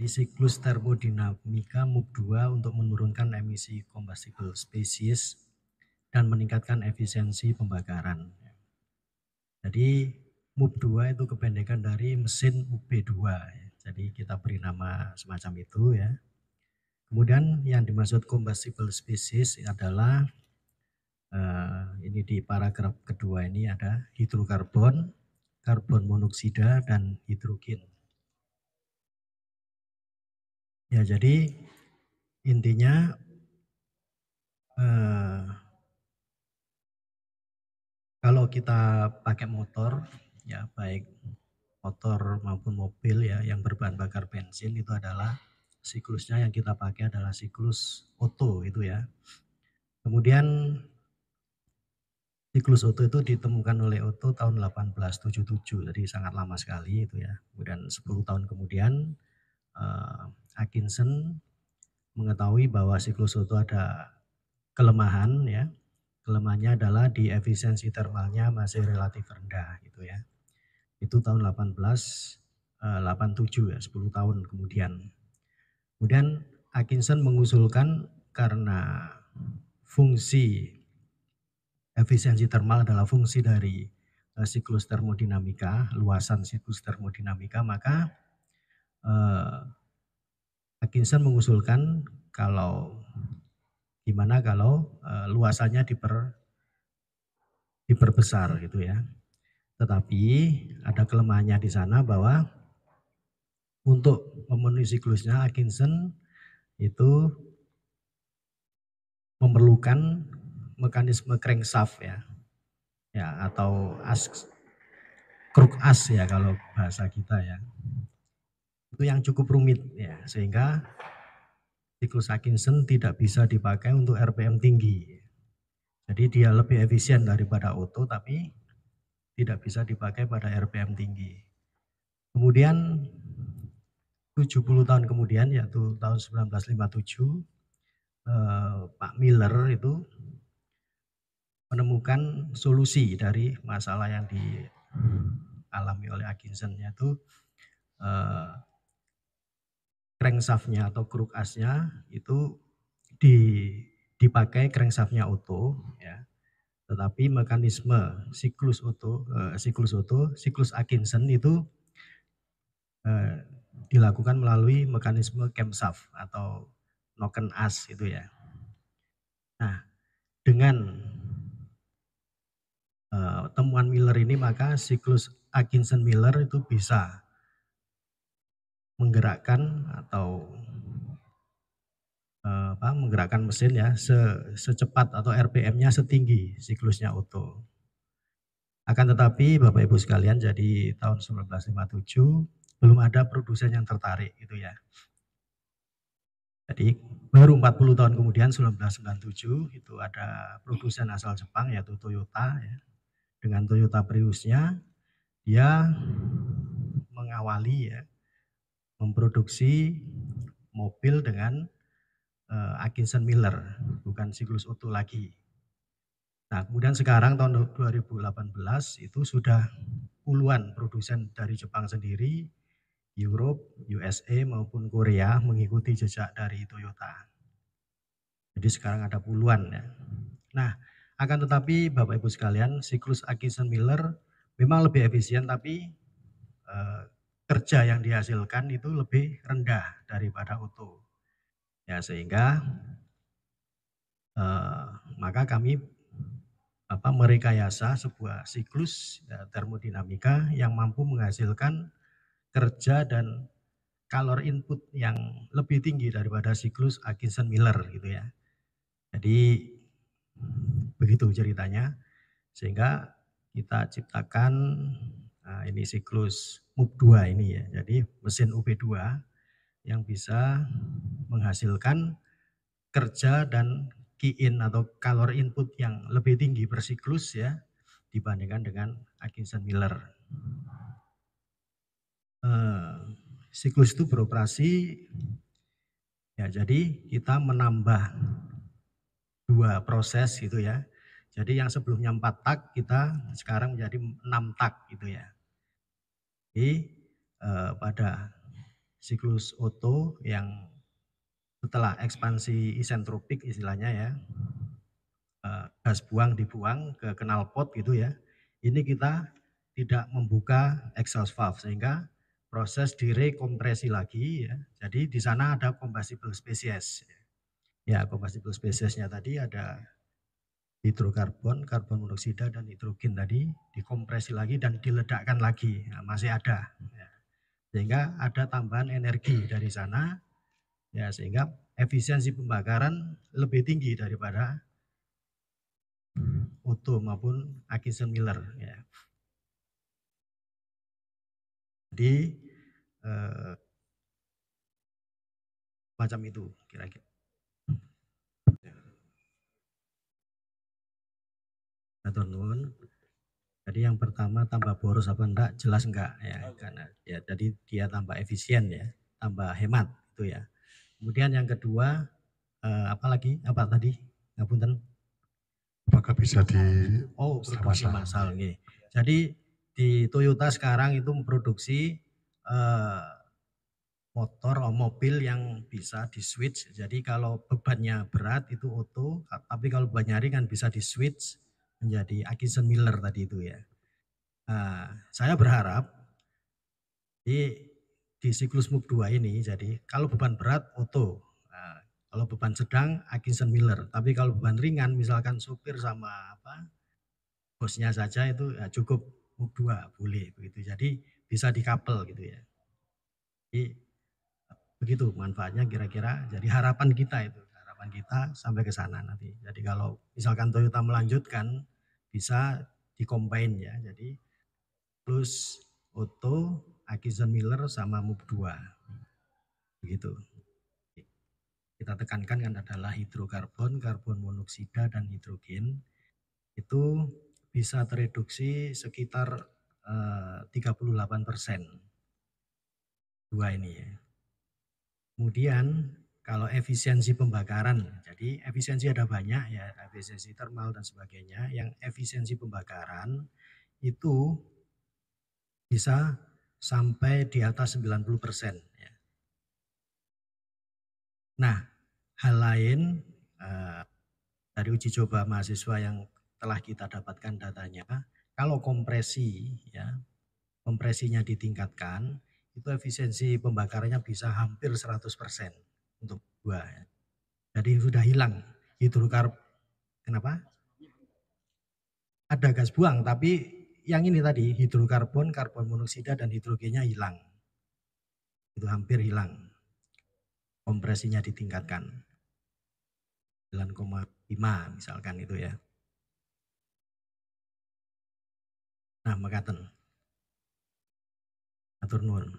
Jadi siklus termodinamika MUP2 untuk menurunkan emisi combustible species dan meningkatkan efisiensi pembakaran. Jadi MUP2 itu kependekan dari mesin UP2. Jadi kita beri nama semacam itu ya. Kemudian yang dimaksud combustible species adalah ini di paragraf kedua ini ada hidrokarbon, karbon monoksida, dan hidrogen. Ya, jadi intinya kalau kita pakai motor, ya baik motor maupun mobil ya yang berbahan bakar bensin itu adalah siklusnya yang kita pakai adalah siklus Otto itu ya. Kemudian siklus Otto itu ditemukan oleh Otto tahun 1877, jadi sangat lama sekali itu ya. Kemudian 10 tahun kemudian Atkinson mengetahui bahwa siklus Otto ada kelemahan ya. Kelemahannya adalah di efisiensi termalnya masih relatif rendah gitu ya. Itu tahun 1887 ya, 10 tahun kemudian. Kemudian Atkinson mengusulkan karena fungsi efisiensi termal adalah fungsi dari siklus termodinamika, luasan siklus termodinamika, maka Atkinson mengusulkan kalau gimana kalau luasannya diperbesar gitu ya. Tetapi ada kelemahannya di sana bahwa untuk memenuhi siklusnya Atkinson itu memerlukan mekanisme crankshaft ya. Ya, atau kruk as ya kalau bahasa kita ya. Itu yang cukup rumit ya, sehingga siklus Atkinson tidak bisa dipakai untuk RPM tinggi. Jadi dia lebih efisien daripada Otto tapi tidak bisa dipakai pada RPM tinggi. Kemudian 70 tahun kemudian yaitu tahun 1957 Pak Miller itu menemukan solusi dari masalah yang dialami oleh Atkinson, yaitu crankshaft-nya atau kruk asnya itu dipakai crankshaft-nya Otto ya. Tetapi mekanisme siklus Atkinson itu dilakukan melalui mekanisme camshaft atau noken as itu ya. Nah, dengan temuan Miller ini maka siklus Atkinson-Miller itu bisa menggerakkan atau menggerakkan mesin ya secepat atau RPM-nya setinggi siklusnya Otto. Akan tetapi Bapak Ibu sekalian, jadi tahun 1957 belum ada produsen yang tertarik gitu ya. Jadi baru 40 tahun kemudian 1997 itu ada produsen asal Jepang yaitu Toyota ya. Dengan Toyota Priusnya dia mengawali ya memproduksi mobil dengan Atkinson-Miller, bukan siklus Otto lagi. Nah, kemudian sekarang tahun 2018 itu sudah puluhan produsen dari Jepang sendiri, Europe, USA maupun Korea mengikuti jejak dari Toyota. Jadi sekarang ada puluhan ya. Nah, akan tetapi Bapak Ibu sekalian, siklus Atkinson-Miller memang lebih efisien tapi kerja yang dihasilkan itu lebih rendah daripada Otto. Ya, sehingga maka kami merekayasa sebuah siklus termodinamika yang mampu menghasilkan kerja dan kalor input yang lebih tinggi daripada siklus Atkinson-Miller gitu ya. Jadi begitu ceritanya, sehingga kita ciptakan ini siklus MUP2 ini ya. Jadi mesin UP2 yang bisa menghasilkan kerja dan key-in atau kalor input yang lebih tinggi per siklus ya dibandingkan dengan Atkinson-Miller. Siklus itu beroperasi ya, jadi kita menambah 2 proses gitu ya. Jadi yang sebelumnya 4 tak kita sekarang menjadi 6 tak gitu ya. Jadi pada siklus Otto yang setelah ekspansi isentropik istilahnya ya, gas buang dibuang ke knalpot gitu ya, ini kita tidak membuka exhaust valve sehingga proses direkompresi lagi ya. Jadi di sana ada combustible species. Ya, combustible spesiesnya tadi ada hidrokarbon, karbon monoksida dan hidrogen tadi dikompresi lagi dan diledakkan lagi. Nah, masih ada. Ya. Sehingga ada tambahan energi dari sana ya sehingga efisiensi pembakaran lebih tinggi daripada Otto maupun Atkinson Miller ya. Jadi macam itu kira-kira. Atur nuwun. Jadi yang pertama tambah boros apa enggak jelas enggak ya karena ya jadi dia tambah efisien ya, tambah hemat itu ya. Kemudian yang kedua apa lagi? Apa tadi? Ngapunten. Apakah bisa di produksi massal nggih. Jadi di Toyota sekarang itu memproduksi motor atau mobil yang bisa di switch. Jadi kalau bebannya berat itu Otto, tapi kalau bebannya ringan bisa di switch menjadi Atkinson Miller tadi itu ya. Nah, saya berharap di siklus MUP 2 ini jadi kalau beban berat Otto, nah, kalau beban sedang Atkinson Miller, tapi kalau beban ringan misalkan supir sama bosnya saja itu ya cukup MUP 2 boleh begitu. Jadi bisa dikapel gitu ya. Jadi begitu manfaatnya kira-kira. Jadi harapan kita sampai ke sana nanti. Jadi kalau misalkan Toyota melanjutkan bisa dikombin ya. Jadi plus Otto, Atkinson Miller sama MUP 2. Begitu. Kita tekankan kan adalah hidrokarbon, karbon monoksida dan hidrogen. Itu bisa tereduksi sekitar 38%. Dua ini ya. Kemudian kalau efisiensi pembakaran, jadi efisiensi ada banyak ya, efisiensi thermal dan sebagainya. Yang efisiensi pembakaran itu bisa sampai di atas 90%. Ya. Nah, hal lain dari uji coba mahasiswa yang telah kita dapatkan datanya, kalau kompresi ya, kompresinya ditingkatkan, itu efisiensi pembakarannya bisa hampir 100% untuk dua. Ya. Jadi sudah hilang hidrokarbon. Kenapa? Ada gas buang, tapi yang ini tadi hidrokarbon, karbon monoksida dan hidrogennya hilang. Itu hampir hilang. Kompresinya ditingkatkan. 9,5 misalkan itu ya. Nah, mekaten. Atur nuwun.